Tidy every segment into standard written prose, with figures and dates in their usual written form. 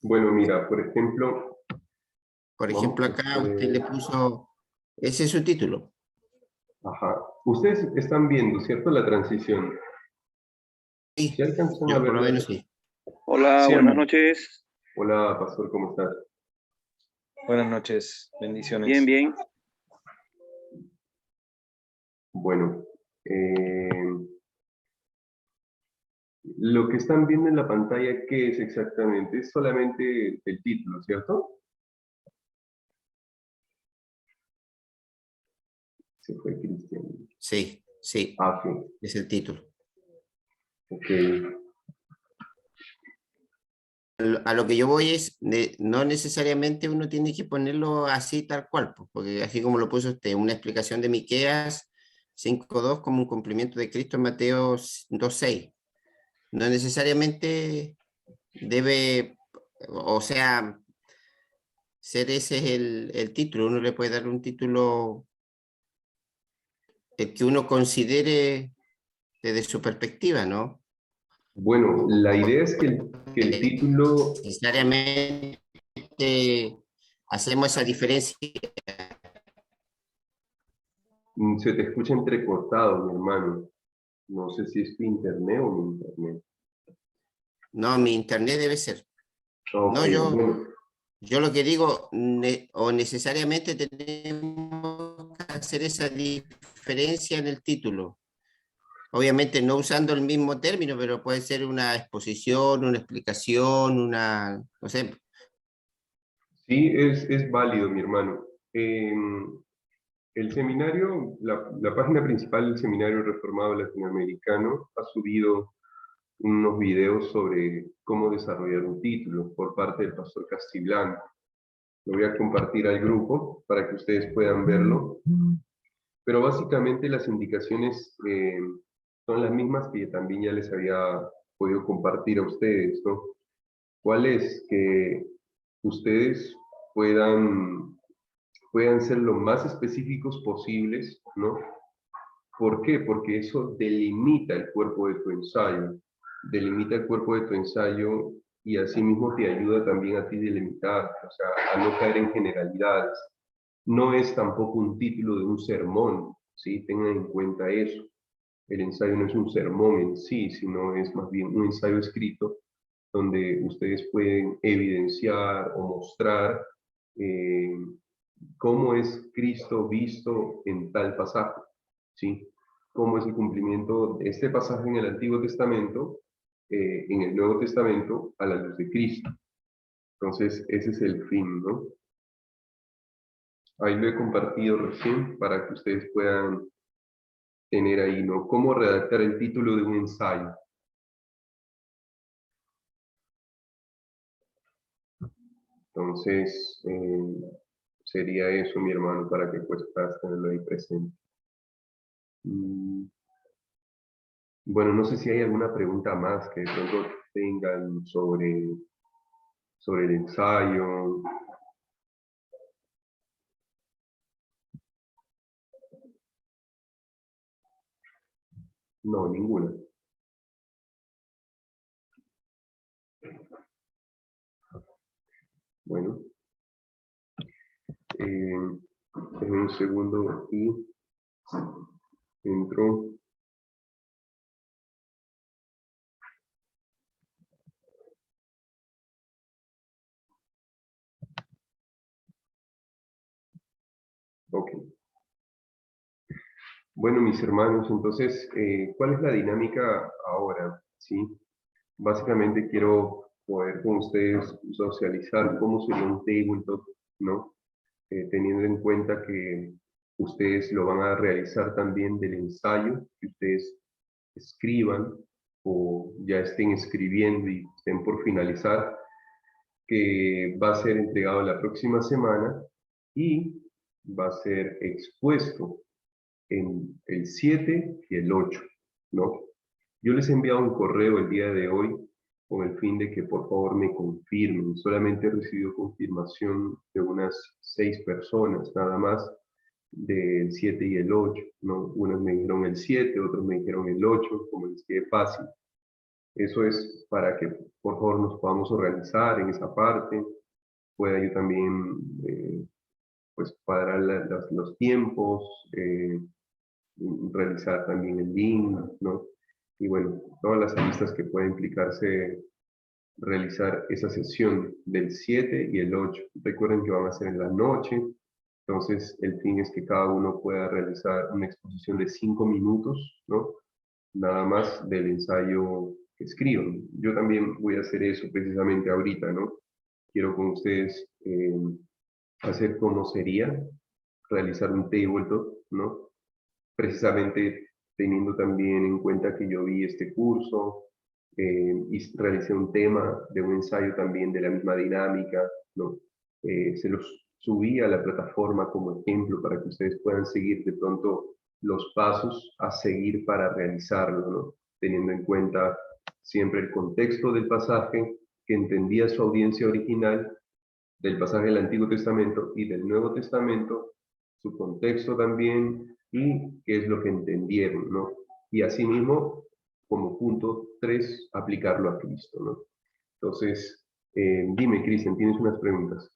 Bueno, mira, por ejemplo, Por vamos ejemplo, a acá usted le hacer... puso, ese es su título. Ajá. Ustedes están viendo, ¿cierto? La transición. ¿Sí Sí, alcanzan a yo por lo verla? menos sí. Hola, Sí, buenas hermano. noches. Hola, pastor, ¿cómo estás? Buenas noches. Bendiciones. Bien, bien. Bueno, lo que están viendo en la pantalla, ¿qué es exactamente? Es solamente el título, ¿cierto? Se fue Cristian. Sí, sí, Ah, sí. es el título. Ok. A lo que yo voy es, no necesariamente uno tiene que ponerlo así tal cual, pues, porque así como lo puso usted, una explicación de Miqueas 5:2 como un cumplimiento de Cristo en Mateo 2:6. No necesariamente debe, o sea, ser ese es el título. Uno le puede dar un título, el que uno considere desde su perspectiva, ¿no? Bueno, la idea es que el título Necesariamente hacemos esa diferencia. se te escucha entrecortado, mi hermano. No sé si es tu internet o mi internet. No, mi internet debe ser. Ok, No, bueno. yo lo que digo, o necesariamente tenemos que hacer esa diferencia en el título. Obviamente no usando el mismo término, pero puede ser una exposición, una explicación, no sé. Sí, es válido, mi hermano. El seminario, la página principal del Seminario Reformado Latinoamericano ha subido unos videos sobre cómo desarrollar un título por parte del pastor Castiblanco. Lo voy a compartir al grupo para que ustedes puedan verlo. Pero básicamente las indicaciones son las mismas que también ya les había podido compartir a ustedes, ¿no? ¿Cuál es? Que ustedes puedan ser lo más específicos posibles, ¿no? ¿Por qué? Porque eso delimita el cuerpo de tu ensayo, delimita el cuerpo de tu ensayo y asimismo te ayuda también a ti delimitar, o sea, a no caer en generalidades. No es tampoco un título de un sermón, ¿sí? Tengan en cuenta eso. El ensayo no es un sermón en sí, sino es más bien un ensayo escrito donde ustedes pueden evidenciar o mostrar eh, cómo es Cristo visto en tal pasaje, ¿sí? Cómo es el cumplimiento de este pasaje en el Antiguo Testamento, en el Nuevo Testamento, a la luz de Cristo. Entonces, ese es el fin, ¿no? Ahí lo he compartido recién para que ustedes puedan tener ahí, ¿no? Cómo redactar el título de un ensayo. Entonces, sería eso, mi hermano, para que pues puedas tenerlo ahí presente. Bueno, no sé si hay alguna pregunta más que de pronto tengan sobre el ensayo. No, ninguna. Bueno, en un segundo y entro. Ok. Bueno, mis hermanos, entonces, ¿cuál es la dinámica ahora? ¿Sí? Básicamente quiero poder con ustedes socializar cómo sería un tabletop, ¿no? Teniendo en cuenta que ustedes lo van a realizar también del ensayo que ustedes escriban o ya estén escribiendo y estén por finalizar, que va a ser entregado la próxima semana y va a ser expuesto en el 7 y el 8, ¿no? Yo les he enviado un correo el día de hoy con el fin de que por favor me confirmen. Solamente he recibido confirmación de unas 6 personas nada más del 7 y el 8, ¿no? Unos me dijeron el 7, otros me dijeron el 8, como les quede fácil. Eso es para que, por favor, nos podamos organizar en esa parte. Pueda yo también, pues, cuadrar los tiempos, realizar también el link, ¿no? Y bueno, todas las aristas que puede implicarse realizar esa sesión del 7 y el 8. Recuerden que van a ser en la noche, entonces el fin es que cada uno pueda realizar una exposición de 5 minutos, ¿no? Nada más del ensayo que escriban. Yo también voy a hacer eso precisamente ahorita, ¿no? Quiero con ustedes hacer cómo sería realizar un tabletop, ¿no? Precisamente teniendo también en cuenta que yo vi este curso y realicé un tema de un ensayo también de la misma dinámica, ¿no? Se los subí a la plataforma como ejemplo para que ustedes puedan seguir de pronto los pasos a seguir para realizarlo, ¿no? Teniendo en cuenta siempre el contexto del pasaje, que entendía su audiencia original, del pasaje del Antiguo Testamento y del Nuevo Testamento, su contexto también y qué es lo que entendieron, ¿no? Y asimismo, como punto 3, aplicarlo a Cristo, ¿no? Entonces, dime, Cristian, ¿tienes unas preguntas?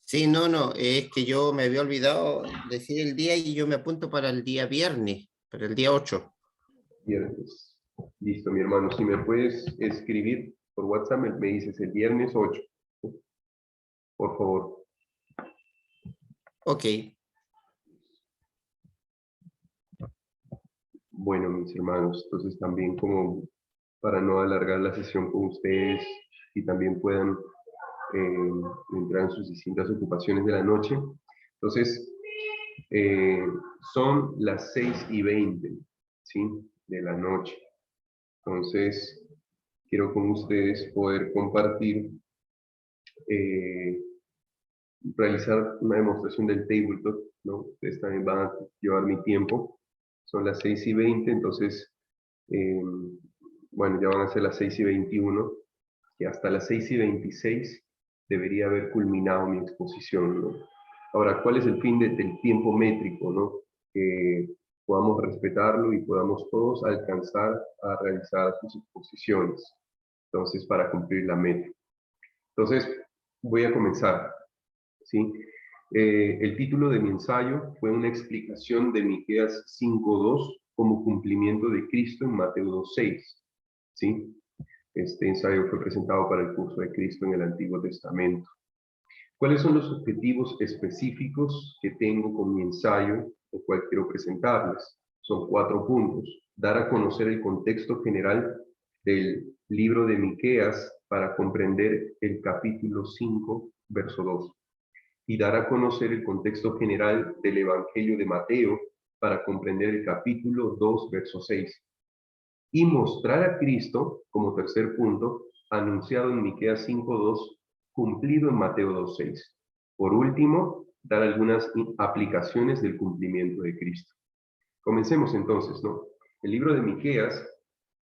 Sí, no, es que yo me había olvidado decir el día y yo me apunto para el día viernes, para el día 8. Viernes. Listo, mi hermano. Si me puedes escribir por WhatsApp, me dices el viernes 8, por favor. Ok, Bueno, mis hermanos, entonces también como para no alargar la sesión con ustedes y también puedan entrar en sus distintas ocupaciones de la noche. Entonces, son las 6:20, ¿sí? De la noche. Entonces, quiero con ustedes poder compartir, realizar una demostración del tabletop, ¿no? Ustedes también van a llevar mi tiempo. Son las 6:20, entonces, bueno, ya van a ser las 6:21, y hasta las 6:26 debería haber culminado mi exposición, ¿no? Ahora, ¿cuál es el fin del tiempo métrico, ¿no? Que podamos respetarlo y podamos todos alcanzar a realizar sus exposiciones, entonces, para cumplir la meta. Entonces, voy a comenzar, ¿sí? El título de mi ensayo fue una explicación de Miqueas 5:2 como cumplimiento de Cristo en Mateo 2:6, ¿sí? Este ensayo fue presentado para el curso de Cristo en el Antiguo Testamento. ¿Cuáles son los objetivos específicos que tengo con mi ensayo, o cual quiero presentarles? Son 4 puntos. Dar a conocer el contexto general del libro de Miqueas para comprender el capítulo 5, verso 2. Y dar a conocer el contexto general del Evangelio de Mateo para comprender el capítulo 2, verso 6. Y mostrar a Cristo, como tercer punto, anunciado en Miqueas 5:2, cumplido en Mateo 2:6. Por último, dar algunas aplicaciones del cumplimiento de Cristo. Comencemos entonces, ¿no? El libro de Miqueas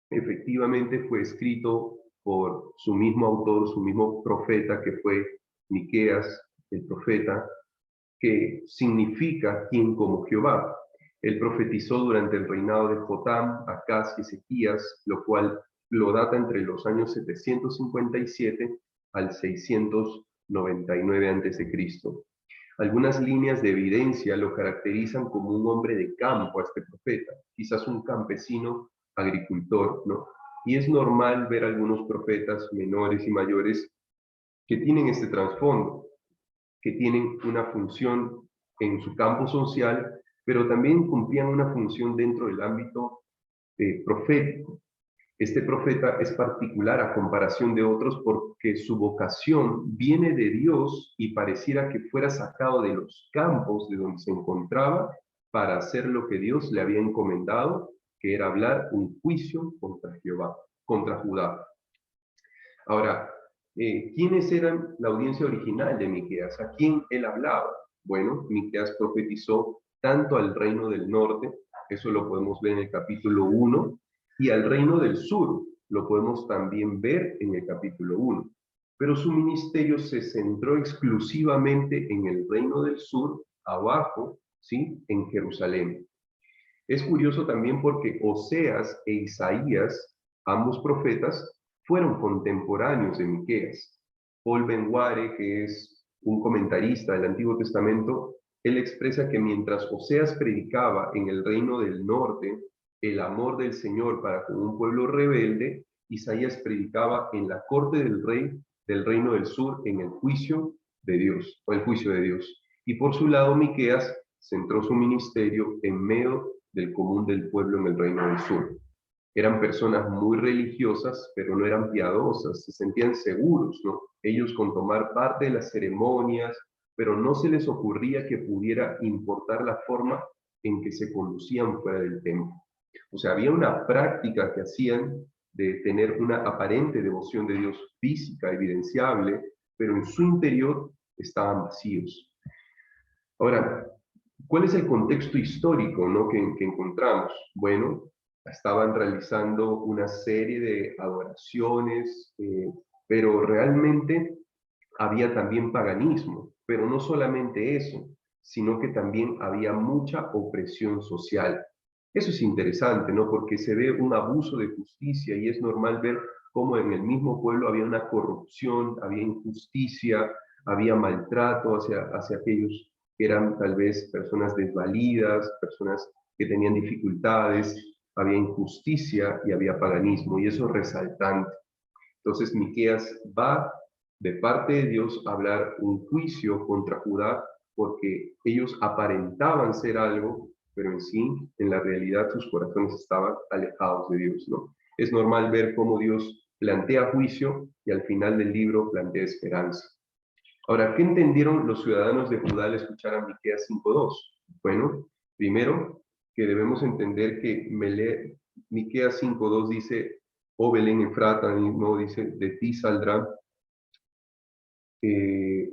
efectivamente fue escrito por su mismo autor, su mismo profeta, que fue Miqueas, el profeta, que significa quien como Jehová. Él profetizó durante el reinado de Jotam, Acaz y Ezequías, lo cual lo data entre los años 757 al 699 a.C. Algunas líneas de evidencia lo caracterizan como un hombre de campo a este profeta, quizás un campesino agricultor, ¿no? Y es normal ver algunos profetas menores y mayores que tienen este trasfondo, que tienen una función en su campo social, pero también cumplían una función dentro del ámbito profético. Este profeta es particular a comparación de otros porque su vocación viene de Dios y pareciera que fuera sacado de los campos de donde se encontraba para hacer lo que Dios le había encomendado, que era hablar un juicio contra Jehová, contra Judá. Ahora, ¿quiénes eran la audiencia original de Miqueas? ¿A quién él hablaba? Bueno, Miqueas profetizó tanto al reino del norte, eso lo podemos ver en el capítulo 1, y al reino del sur, lo podemos también ver en el capítulo 1. Pero su ministerio se centró exclusivamente en el reino del sur, abajo, ¿sí? En Jerusalén. Es curioso también porque Oseas e Isaías Ambos profetas fueron contemporáneos de Miqueas. Paul Ben-Ware, que es un comentarista del Antiguo Testamento, él expresa que mientras Oseas predicaba en el reino del norte el amor del Señor para con un pueblo rebelde, Isaías predicaba en la corte del rey del reino del sur en el juicio de Dios, o el juicio de Dios. Y por su lado, Miqueas centró su ministerio en medio del común del pueblo en el reino del sur. Eran personas muy religiosas, pero no eran piadosas, se sentían seguros, ¿no? Ellos con tomar parte de las ceremonias, pero no se les ocurría que pudiera importar la forma en que se conducían fuera del templo. O sea, había una práctica que hacían de tener una aparente devoción de Dios física, evidenciable, pero en su interior estaban vacíos. Ahora, ¿cuál es el contexto histórico, ¿no? que encontramos? Bueno, estaban realizando una serie de adoraciones, pero realmente había también paganismo, pero no solamente eso, sino que también había mucha opresión social. Eso es interesante, ¿no? Porque se ve un abuso de justicia y es normal ver cómo en el mismo pueblo había una corrupción, había injusticia, había maltrato hacia aquellos que eran tal vez personas desvalidas, personas que tenían dificultades, había injusticia y había paganismo, y eso es resaltante. Entonces Miqueas va de parte de Dios a hablar un juicio contra Judá porque ellos aparentaban ser algo, pero en sí, en la realidad, sus corazones estaban alejados de Dios, ¿no? Es normal ver cómo Dios plantea juicio y al final del libro plantea esperanza. Ahora, ¿qué entendieron los ciudadanos de Judá al escuchar a Miqueas 5:2? Bueno, primero, que debemos entender que Miqueas 5:2 dice, oh Belén Efrata, no dice, de ti saldrá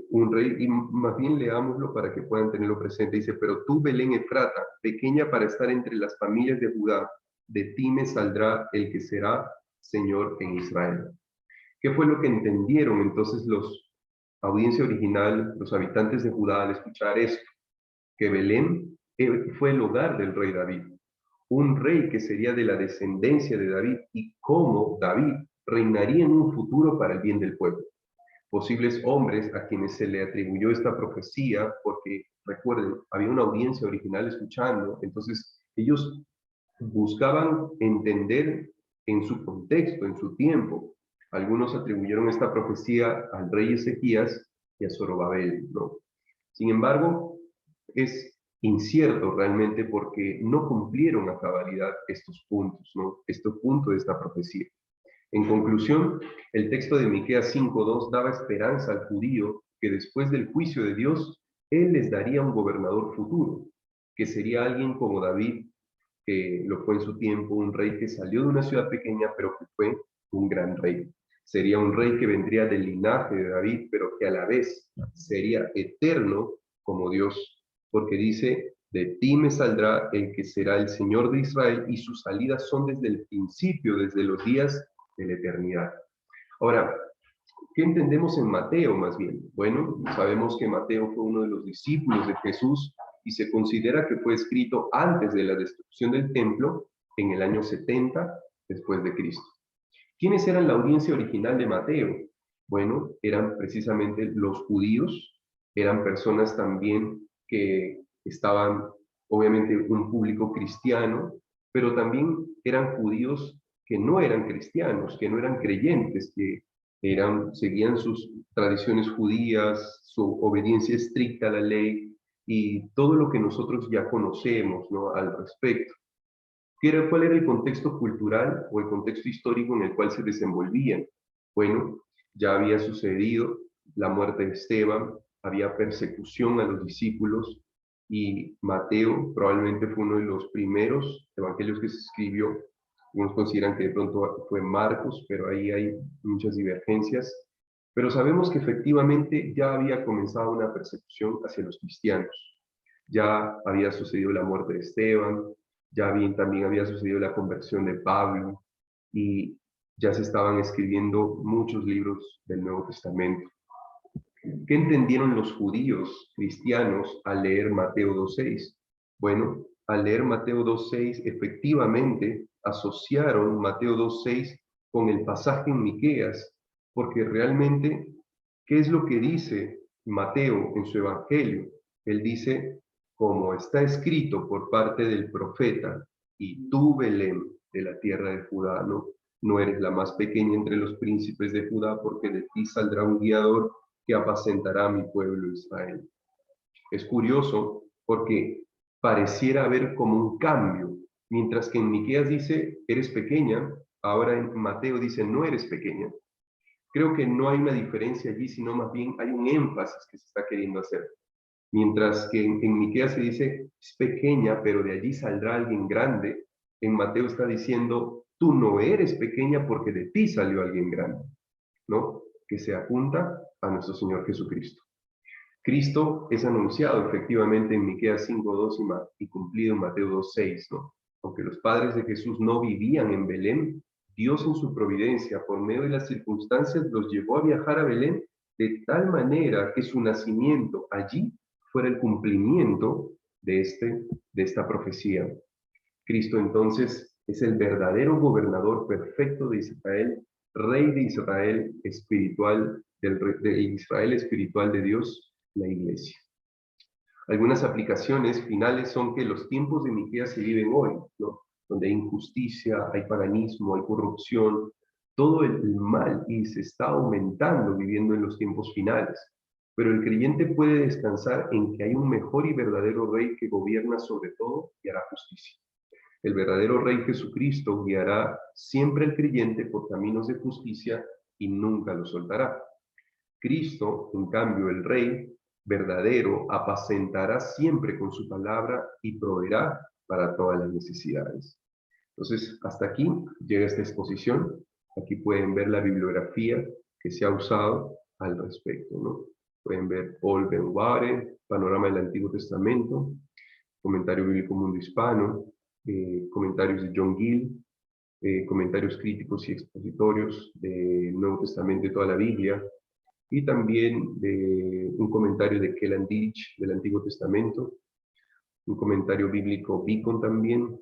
un rey, y más bien leámoslo para que puedan tenerlo presente. Dice, pero tú, Belén Efrata, pequeña para estar entre las familias de Judá, de ti me saldrá el que será Señor en Israel. ¿Qué fue lo que entendieron entonces los audiencia original, los habitantes de Judá, al escuchar esto? Que Belén fue el hogar del rey David, un rey que sería de la descendencia de David y cómo David reinaría en un futuro para el bien del pueblo. Posibles hombres a quienes se le atribuyó esta profecía, porque recuerden, había una audiencia original escuchando, entonces ellos buscaban entender en su contexto, en su tiempo. Algunos atribuyeron esta profecía al rey Ezequías y a Zorobabel, ¿no? Sin embargo, es incierto realmente porque no cumplieron a cabalidad estos puntos, ¿no? Este punto de esta profecía. En conclusión, el texto de Miqueas 5:2 daba esperanza al judío que después del juicio de Dios, él les daría un gobernador futuro, que sería alguien como David, que lo fue en su tiempo, un rey que salió de una ciudad pequeña, pero que fue un gran rey. Sería un rey que vendría del linaje de David, pero que a la vez sería eterno como Dios, porque dice, de ti me saldrá el que será el Señor de Israel, y sus salidas son desde el principio, desde los días de la eternidad. Ahora, ¿qué entendemos en Mateo más bien? Bueno, sabemos que Mateo fue uno de los discípulos de Jesús y se considera que fue escrito antes de la destrucción del templo, en el año 70 después de Cristo. ¿Quiénes eran la audiencia original de Mateo? Bueno, eran precisamente los judíos, eran personas también que estaban, obviamente, un público cristiano, pero también eran judíos que no eran cristianos, que no eran creyentes, que seguían sus tradiciones judías, su obediencia estricta a la ley y todo lo que nosotros ya conocemos, ¿no?, al respecto. ¿Cuál era el contexto cultural o el contexto histórico en el cual se desenvolvían? Bueno, ya había sucedido la muerte de Esteban, había persecución a los discípulos y Mateo probablemente fue uno de los primeros evangelios que se escribió. Algunos consideran que de pronto fue Marcos, pero ahí hay muchas divergencias. Pero sabemos que efectivamente ya había comenzado una persecución hacia los cristianos. Ya había sucedido la muerte de Esteban, también había sucedido la conversión de Pablo y ya se estaban escribiendo muchos libros del Nuevo Testamento. ¿Qué entendieron los judíos cristianos al leer Mateo 2:6? Bueno, al leer Mateo 2:6, efectivamente asociaron Mateo 2:6 con el pasaje en Miqueas, porque realmente, ¿qué es lo que dice Mateo en su evangelio? Él dice, como está escrito por parte del profeta, y tú, Belén, de la tierra de Judá, no eres la más pequeña entre los príncipes de Judá, porque de ti saldrá un guiador que apacentará a mi pueblo Israel. Es curioso porque pareciera haber como un cambio. Mientras que en Miqueas dice, eres pequeña, ahora en Mateo dice, no eres pequeña. Creo que no hay una diferencia allí, sino más bien hay un énfasis que se está queriendo hacer. Mientras que en Miqueas se dice, es pequeña, pero de allí saldrá alguien grande, en Mateo está diciendo, tú no eres pequeña porque de ti salió alguien grande, ¿no? Que se apunta a nuestro Señor Jesucristo. Cristo es anunciado efectivamente en Miqueas 5:2 y cumplido en Mateo 2:6, ¿no? Aunque los padres de Jesús no vivían en Belén, Dios en su providencia, por medio de las circunstancias, los llevó a viajar a Belén de tal manera que su nacimiento allí fuera el cumplimiento de esta profecía. Cristo entonces es el verdadero gobernador perfecto de Israel, rey de Israel espiritual, de Israel espiritual de Dios, la iglesia. Algunas aplicaciones finales son que los tiempos de Miqueas se viven hoy, ¿no? Donde hay injusticia, hay paganismo, hay corrupción, todo el mal y se está aumentando viviendo en los tiempos finales. Pero el creyente puede descansar en que hay un mejor y verdadero rey que gobierna sobre todo y hará justicia. El verdadero Rey Jesucristo guiará siempre al creyente por caminos de justicia y nunca lo soltará. Cristo, en cambio, el Rey verdadero, apacentará siempre con su palabra y proveerá para todas las necesidades. Entonces, hasta aquí llega esta exposición. Aquí pueden ver la bibliografía que se ha usado al respecto, ¿no? Pueden ver Paul Ben Ware, Panorama del Antiguo Testamento, Comentario Bíblico Mundo Hispano, comentarios de John Gill, comentarios críticos y expositorios del Nuevo Testamento y toda la Biblia, y también de un comentario de Kellan Ditch del Antiguo Testamento, un comentario bíblico Beacon también,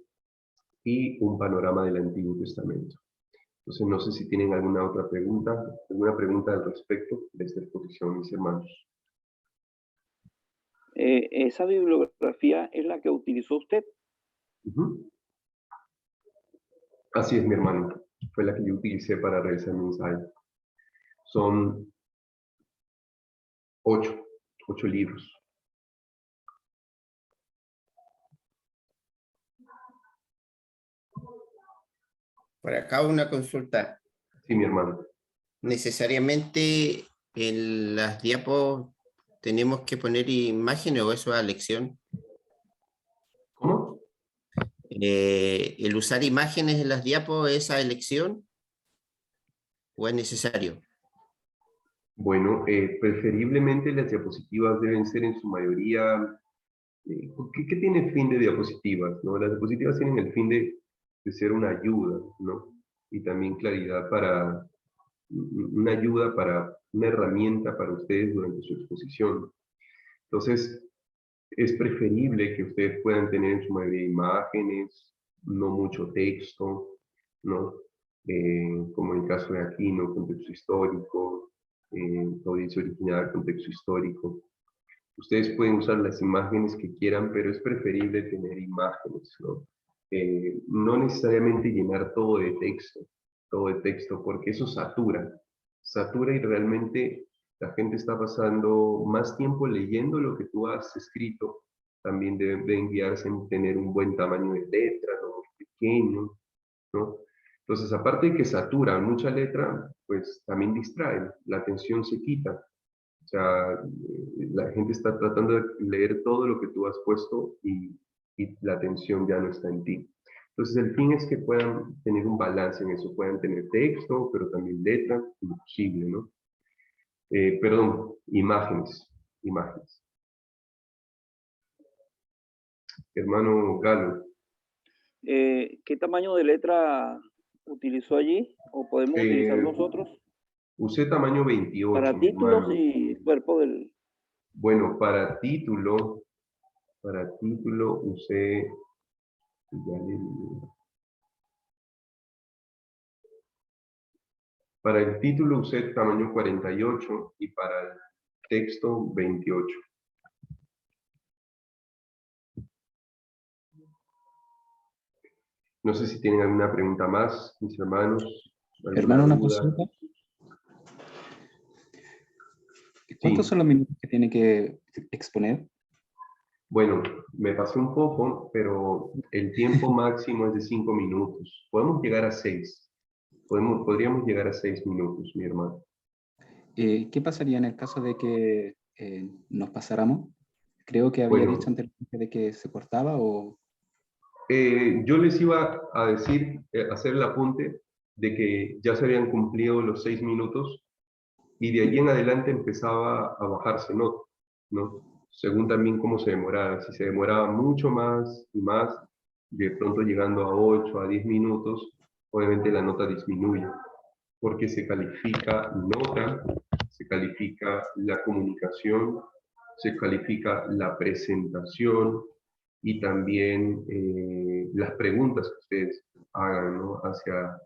y un panorama del Antiguo Testamento. Entonces, no sé si tienen alguna pregunta al respecto de esta exposición, mis hermanos. ¿Esa bibliografía es la que utilizó usted? Así es, mi hermano. Fue la que yo utilicé para realizar mi ensayo. Son 8 libros. Por acá una consulta. Sí, mi hermano. ¿Necesariamente en las diapos tenemos que poner imágenes o eso a elección? ¿Cómo? ¿El usar imágenes en las diapos es a elección o es necesario? Bueno, preferiblemente las diapositivas deben ser en su mayoría. ¿Qué tiene el fin de diapositivas? ¿No? Las diapositivas tienen el fin de ser una ayuda, ¿no? Y también claridad una ayuda una herramienta para ustedes durante su exposición. Entonces, es preferible que ustedes puedan tener en su mayoría imágenes, no mucho texto, ¿no? Como en el caso de aquí, ¿no? Contexto histórico, audiencia original, contexto histórico. Ustedes pueden usar las imágenes que quieran, pero es preferible tener imágenes, ¿no? No necesariamente llenar todo de texto, porque eso satura y realmente la gente está pasando más tiempo leyendo lo que tú has escrito. También deben guiarse en tener un buen tamaño de letra, no muy pequeño, ¿no? Entonces, aparte de que satura mucha letra, pues también distrae, la atención se quita. O sea, la gente está tratando de leer todo lo que tú has puesto y la atención ya no está en ti. Entonces, el fin es que puedan tener un balance en eso, puedan tener texto, pero también letra, lo posible, ¿no? Perdón, imágenes. Hermano Galo. ¿Qué tamaño de letra utilizó allí o podemos utilizar nosotros? Usé tamaño 28, Para mi títulos hermano. y cuerpo del... Bueno, para título usé, ya le digo. Para el título usé tamaño 48 y para el texto 28. No sé si tienen alguna pregunta más, mis hermanos. Hermano, ¿Alguna una duda? consulta. ¿Cuántos Sí. son los minutos que tiene que exponer? Bueno, me pasé un poco, pero el tiempo máximo es de 5 minutos. Podemos llegar a 6. Podríamos llegar a 6 minutos, mi hermano. ¿Qué pasaría en el caso de que nos pasáramos? Creo que había Bueno, dicho anteriormente de que se cortaba o... yo les iba a decir, hacer el apunte de que ya se habían cumplido los 6 minutos y de allí en adelante empezaba a bajarse nota, ¿no? Según también cómo se demoraba. Si se demoraba mucho más y más, de pronto llegando a 8, a 10 minutos, obviamente la nota disminuye, porque se califica nota, se califica la comunicación, se califica la presentación y también las preguntas que ustedes hagan, ¿no? hacia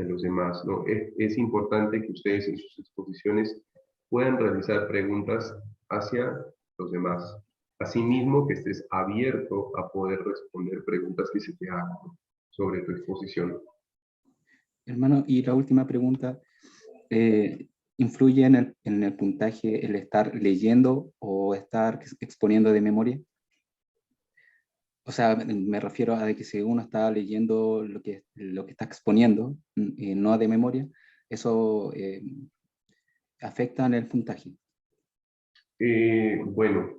los demás, ¿no? Es importante que ustedes en sus exposiciones puedan realizar preguntas hacia los demás. Asimismo, que estés abierto a poder responder preguntas que se te hagan, ¿no? Sobre tu exposición. Hermano, y la última pregunta, ¿influye en el puntaje el estar leyendo o estar exponiendo de memoria? O sea, me refiero a de que si uno está leyendo lo que está exponiendo, no de memoria, eso afecta en el puntaje. Bueno,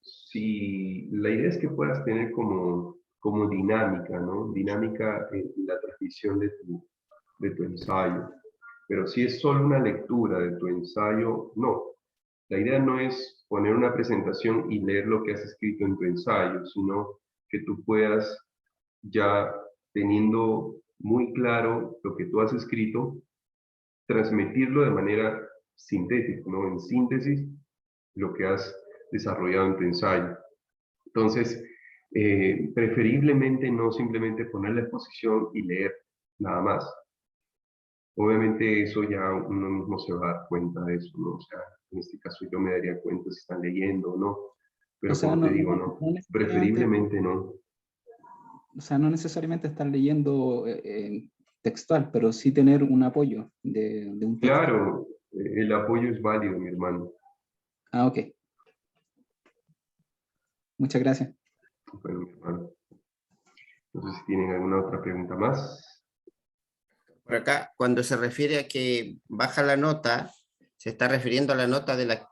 si la idea es que puedas tener como dinámica, ¿no? Dinámica en la transmisión de tu ensayo. Pero si es solo una lectura de tu ensayo, no. La idea no es poner una presentación y leer lo que has escrito en tu ensayo, sino que tú puedas, ya teniendo muy claro lo que tú has escrito, transmitirlo de manera sintética, ¿no? En síntesis, lo que has desarrollado en tu ensayo. Entonces, preferiblemente no simplemente poner la exposición y leer nada más. Obviamente eso ya uno mismo se va a dar cuenta de eso, ¿no? O sea, en este caso yo me daría cuenta si están leyendo o no, O pero sea, como te no, digo, no, no necesariamente, preferiblemente no. o sea, no necesariamente estar leyendo textual, pero sí tener un apoyo de un texto. Claro, el apoyo es válido, mi hermano. Ah, ok. Muchas gracias. Bueno, mi hermano. No sé si tienen alguna otra pregunta más. Por acá, cuando se refiere a que baja la nota, se está refiriendo a la nota del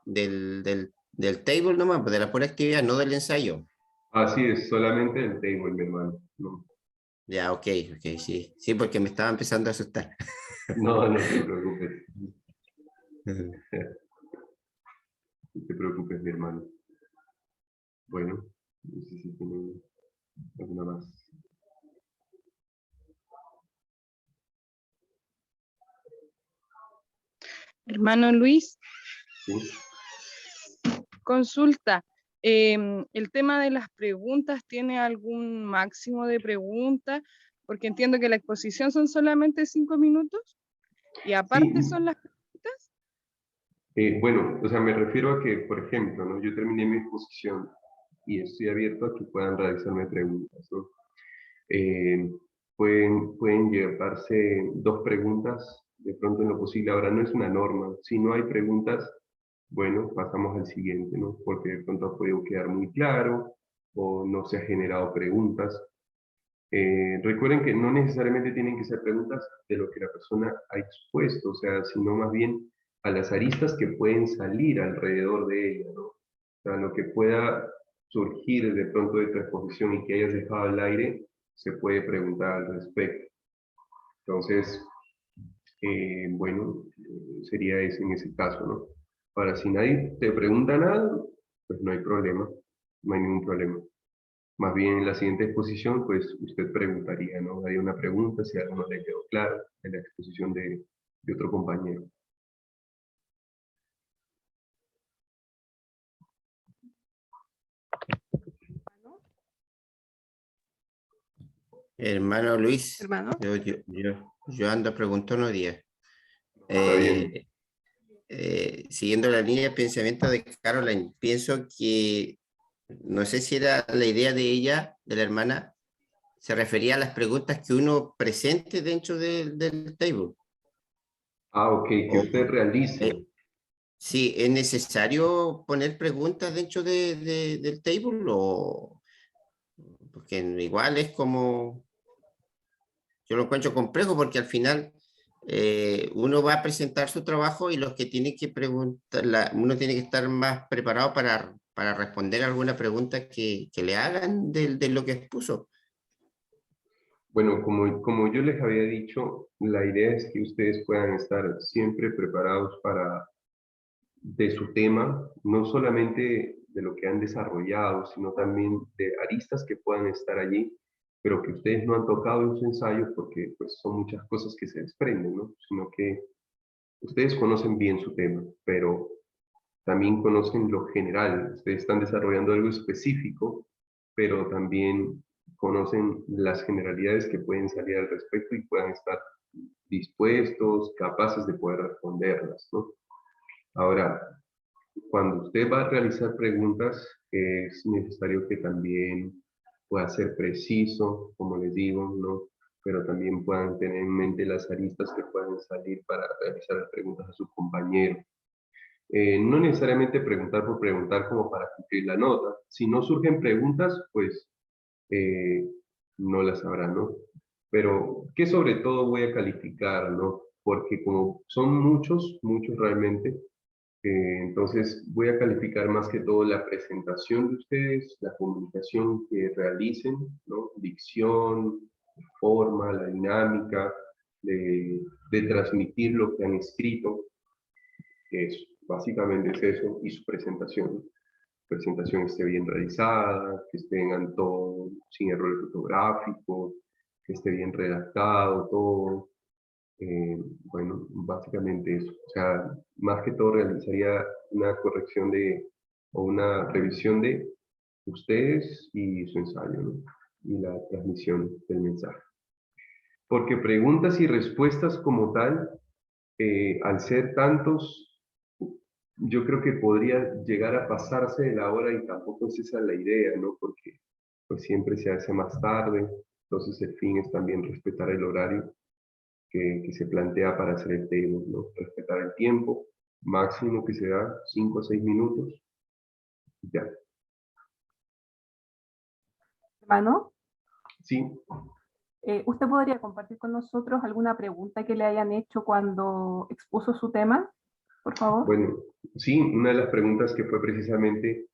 table nomás, pues, de la pura actividad, no del ensayo. Así es, solamente el table, mi hermano. No, Ya, ok, sí. Sí, porque me estaba empezando a asustar. no te preocupes. No te preocupes, mi hermano. Bueno, no sé si tienen alguna más. Hermano Luis, ¿Sí? consulta. El tema de las preguntas, ¿tiene algún máximo de preguntas? Porque entiendo que la exposición son solamente 5 minutos y aparte Sí, son las preguntas. bueno, o sea, me refiero a que, por ejemplo, ¿no? Yo terminé mi exposición y estoy abierto a que puedan realizarme preguntas, ¿no? Eh, pueden llevarse 2 preguntas, de pronto en lo posible. Ahora no es una norma. Si no hay preguntas, bueno, pasamos al siguiente, ¿no? Porque de pronto ha podido quedar muy claro o no se ha generado preguntas. Recuerden que no necesariamente tienen que ser preguntas de lo que la persona ha expuesto, o sea, sino más bien a las aristas que pueden salir alrededor de ella, ¿no? O sea, lo que pueda surgir de pronto de tu exposición y que hayas dejado al aire, se puede preguntar al respecto. Entonces, bueno, sería ese en ese caso, ¿no? Ahora, si nadie te pregunta nada, pues no hay problema, no hay ningún problema. Más bien en la siguiente exposición, pues usted preguntaría, ¿no? Haría una pregunta si algo no le quedó claro en la exposición de otro compañero. Hermano Luis, Hermano. yo ando preguntando unos días. Está bien. Siguiendo la línea de pensamiento de Caroline, pienso que, no sé si era la idea de ella, de la hermana, se refería a las preguntas que uno presente dentro del table. Ah, ok, que usted realice. Sí, ¿es necesario poner preguntas dentro del table? O, porque igual es como, yo lo encuentro complejo porque al final uno va a presentar su trabajo y los que tienen que preguntar, uno tiene que estar más preparado para responder alguna pregunta que le hagan de lo que expuso. Bueno, como yo les había dicho, la idea es que ustedes puedan estar siempre preparados de su tema, no solamente de lo que han desarrollado, sino también de aristas que puedan estar allí, pero que ustedes no han tocado en su ensayo porque pues, son muchas cosas que se desprenden, ¿no? Sino que ustedes conocen bien su tema, pero también conocen lo general. Ustedes están desarrollando algo específico, pero también conocen las generalidades que pueden salir al respecto y puedan estar dispuestos, capaces de poder responderlas, ¿no? Ahora, cuando usted va a realizar preguntas, es necesario que también pueda ser preciso, como les digo, ¿no? Pero también puedan tener en mente las aristas que puedan salir para realizar las preguntas a sus compañeros. No necesariamente preguntar por preguntar como para cumplir la nota. Si no surgen preguntas, pues eh, no las habrá, ¿no? Pero, ¿qué sobre todo voy a calificar, ¿no? Porque como son muchos realmente, entonces voy a calificar más que todo la presentación de ustedes, la comunicación que realicen, ¿no? Dicción, forma, la dinámica de transmitir lo que han escrito, que es, básicamente es eso, y su presentación. Presentación esté bien realizada, que tengan todo sin errores ortográficos, que esté bien redactado todo. Bueno, básicamente eso. O sea, más que todo realizaría una corrección o una revisión de ustedes y su ensayo, ¿no? Y la transmisión del mensaje. Porque preguntas y respuestas como tal, al ser tantos, yo creo que podría llegar a pasarse de la hora y tampoco es esa la idea, ¿no? Porque pues siempre se hace más tarde, entonces el fin es también respetar el horario que se plantea para hacer el table, ¿no? Respetar el tiempo máximo que se da, 5 a 6 minutos, ya. Hermano, Sí, ¿usted podría compartir con nosotros alguna pregunta que le hayan hecho cuando expuso su tema, por favor? bueno, sí, una de las preguntas que fue precisamente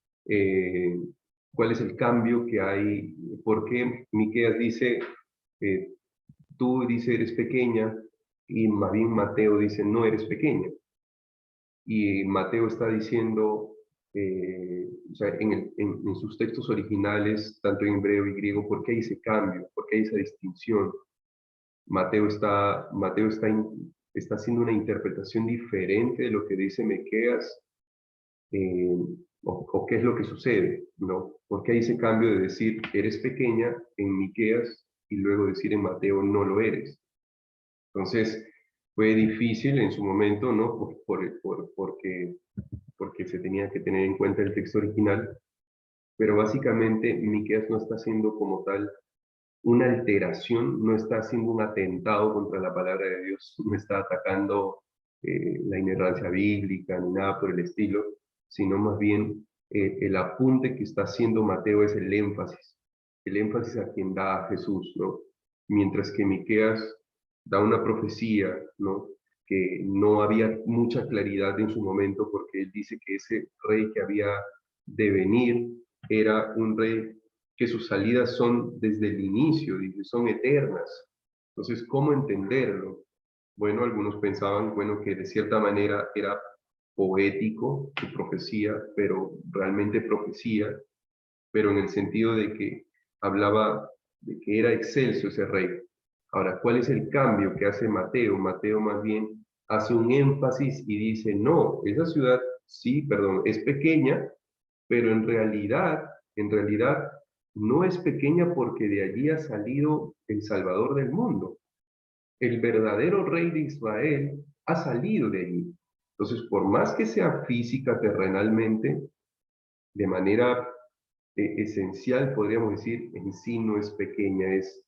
¿cuál es el cambio que hay? ¿Por qué Miqueas dice, tú dice eres pequeña y más bien Mateo dice no eres pequeña? Y Mateo está diciendo, o sea, en sus textos originales, tanto en hebreo y griego, ¿por qué hay ese cambio? ¿Por qué hay esa distinción? Mateo está haciendo una interpretación diferente de lo que dice Miqueas, eh, o qué es lo que sucede, ¿no? ¿Por qué hay ese cambio de decir eres pequeña en Miqueas y luego decir en Mateo no lo eres? Entonces, fue difícil en su momento, ¿no? Porque se tenía que tener en cuenta el texto original, pero básicamente Miqueas no está haciendo como tal una alteración, no está haciendo un atentado contra la palabra de Dios, no está atacando la inerrancia bíblica ni nada por el estilo, sino más bien el apunte que está haciendo Mateo es el énfasis a quien da a Jesús, ¿no? Mientras que Miqueas da una profecía, ¿no? Que no había mucha claridad en su momento porque él dice que ese rey que había de venir era un rey que sus salidas son desde el inicio, dice, son eternas. Entonces, ¿cómo entenderlo? Bueno, algunos pensaban, bueno, que de cierta manera era poético su profecía, pero realmente profecía, pero en el sentido de que hablaba de que era excelso ese rey. Ahora, ¿cuál es el cambio que hace Mateo? Mateo más bien hace un énfasis y dice, no, esa ciudad, sí, perdón, es pequeña, pero en realidad no es pequeña porque de allí ha salido el Salvador del mundo. El verdadero rey de Israel ha salido de allí. Entonces, por más que sea física, terrenalmente, de manera esencial, podríamos decir, en sí no es pequeña, es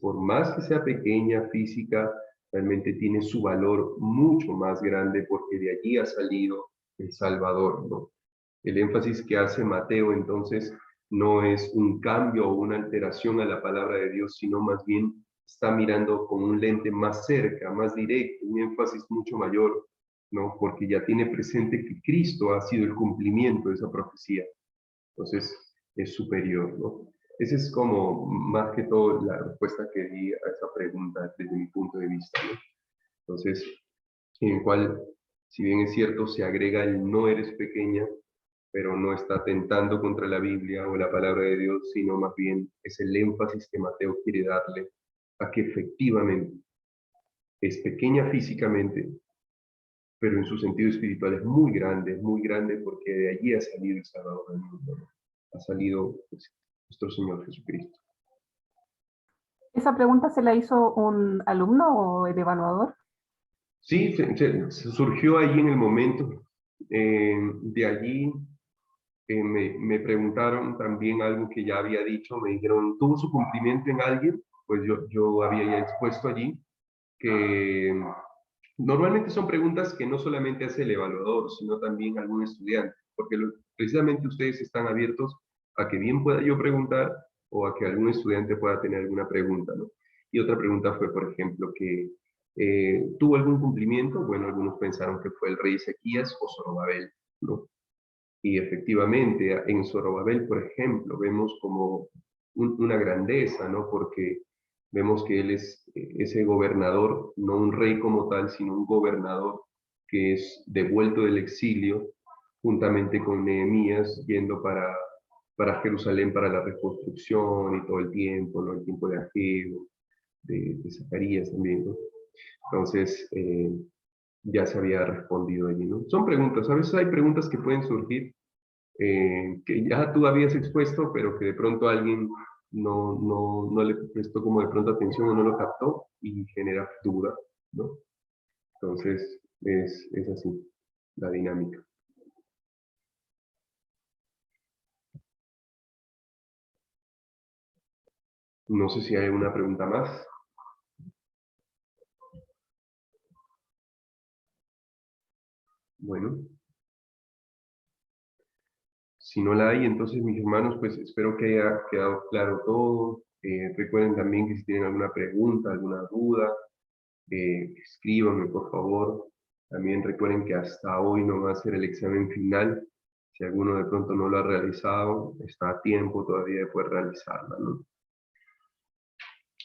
por más que sea pequeña, física, realmente tiene su valor mucho más grande porque de allí ha salido el Salvador, ¿no? El énfasis que hace Mateo, entonces, no es un cambio o una alteración a la palabra de Dios, sino más bien está mirando con un lente más cerca, más directo, un énfasis mucho mayor, ¿no? Porque ya tiene presente que Cristo ha sido el cumplimiento de esa profecía. Entonces, es superior, ¿no? Esa es como más que todo la respuesta que di a esa pregunta desde mi punto de vista, ¿no? Entonces, en el cual, si bien es cierto, se agrega el no eres pequeña, pero no está atentando contra la Biblia o la palabra de Dios, sino más bien es el énfasis que Mateo quiere darle a que efectivamente es pequeña físicamente, pero en su sentido espiritual es muy grande porque de allí ha salido el Salvador del mundo, ¿no? Ha salido pues, nuestro Señor Jesucristo. ¿Esa pregunta se la hizo un alumno o el evaluador? Sí, se surgió allí en el momento. De allí me preguntaron también algo que ya había dicho, me dijeron, ¿tuvo su cumplimiento en alguien? Pues yo había ya expuesto allí que normalmente son preguntas que no solamente hace el evaluador, sino también algún estudiante, porque precisamente ustedes están abiertos a que bien pueda yo preguntar o a que algún estudiante pueda tener alguna pregunta, ¿no? Y otra pregunta fue, por ejemplo, que ¿tuvo algún cumplimiento? Bueno, algunos pensaron que fue el rey Ezequías o Zorobabel, ¿no? Y efectivamente, en Zorobabel, por ejemplo, vemos como una grandeza, ¿no? Porque vemos que él es ese gobernador, no un rey como tal, sino un gobernador que es devuelto del exilio, juntamente con Nehemías, yendo para Jerusalén para la reconstrucción y todo el tiempo, ¿no? El tiempo de Ageo, de Zacarías también, ¿no? Entonces, ya se había respondido allí, ¿no? Son preguntas, a veces hay preguntas que pueden surgir que ya tú habías expuesto, pero que de pronto alguien no le prestó como de pronto atención o no lo captó y genera duda, ¿no? Entonces, es así, la dinámica. No sé si hay una pregunta más. Bueno. Si no la hay, entonces mis hermanos, pues espero que haya quedado claro todo. Recuerden también que si tienen alguna pregunta, alguna duda, escríbanme por favor. También recuerden que hasta hoy no va a ser el examen final. Si alguno de pronto no lo ha realizado, está a tiempo todavía de poder realizarla, ¿no?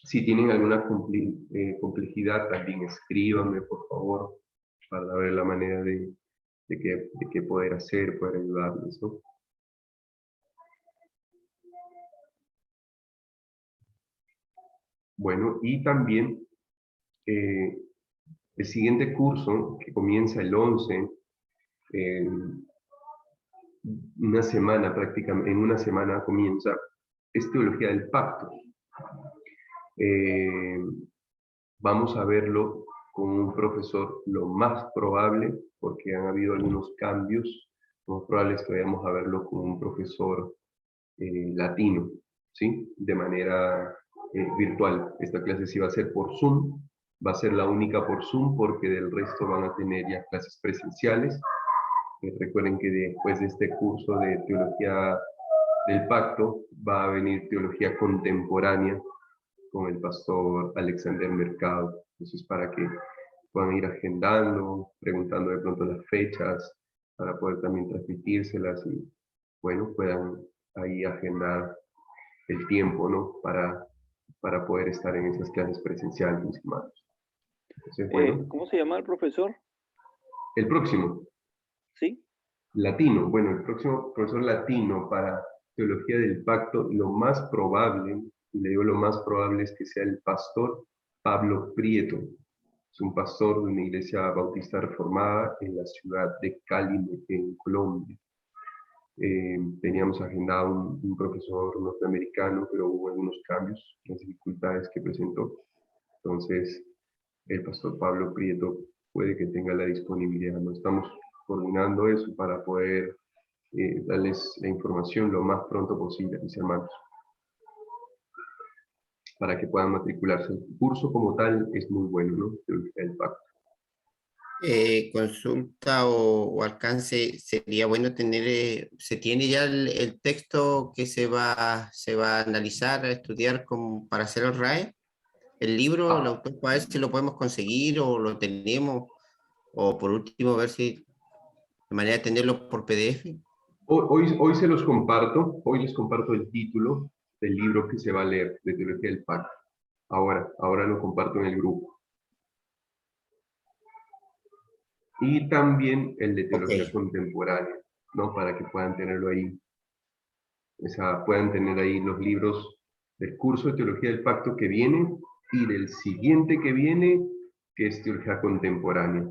Si tienen alguna complejidad, también escríbanme por favor, para ver la manera de qué poder hacer, poder ayudarles, ¿no? Bueno, y también el siguiente curso, que comienza el 11, una semana prácticamente, en una semana comienza, es Teología del Pacto. Vamos a verlo con un profesor lo más probable, porque han habido algunos cambios, lo más probable es que vayamos a verlo con un profesor latino, ¿sí? De manera virtual. Esta clase sí va a ser por Zoom, va a ser la única por Zoom porque del resto van a tener ya clases presenciales. Recuerden que después de este curso de Teología del Pacto va a venir Teología Contemporánea con el pastor Alexander Mercado. Entonces, para que puedan ir agendando, preguntando de pronto las fechas, para poder también transmitírselas y, bueno, puedan ahí agendar el tiempo, ¿no? Para poder estar en esas clases presenciales, mis hermanos. Entonces, bueno. ¿Cómo se llama el profesor? El próximo. ¿Sí? Latino. Bueno, el próximo profesor latino para Teología del Pacto, lo más probable, y le digo lo más probable, es que sea el pastor Pablo Prieto. Es un pastor de una iglesia bautista reformada en la ciudad de Cali, en Colombia. Teníamos agendado un profesor norteamericano, pero hubo algunos cambios, las dificultades que presentó. Entonces, el pastor Pablo Prieto puede que tenga la disponibilidad. No estamos coordinando eso para poder darles la información lo más pronto posible, mis hermanos, para que puedan matricularse. El curso como tal es muy bueno, ¿no? Teología del Pacto. Consulta o alcance, sería bueno tener, ¿se tiene ya el texto que se va a analizar, a estudiar para hacer el RAE? ¿El libro, el autor, para ver si lo podemos conseguir o lo tenemos? O por último, ver si de manera de tenerlo por PDF. Hoy se los comparto, hoy les comparto el título del libro que se va a leer, de Teología del Pacto. Ahora lo comparto en el grupo. Y también el de Teología Contemporánea, ¿no? Para que puedan tenerlo ahí. Puedan tener ahí los libros del curso de Teología del Pacto que viene y del siguiente que viene, que es Teología Contemporánea,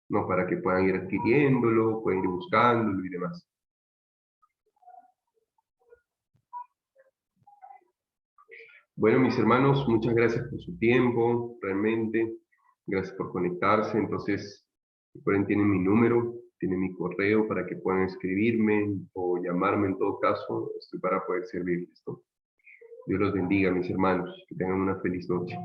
¿no? Para que puedan ir adquiriéndolo, pueden ir buscándolo y demás. Bueno, mis hermanos, muchas gracias por su tiempo, realmente. Gracias por conectarse. Entonces, recuerden, tienen mi número, tienen mi correo para que puedan escribirme o llamarme en todo caso. Estoy para poder servirles, ¿no? Dios los bendiga, mis hermanos. Que tengan una feliz noche.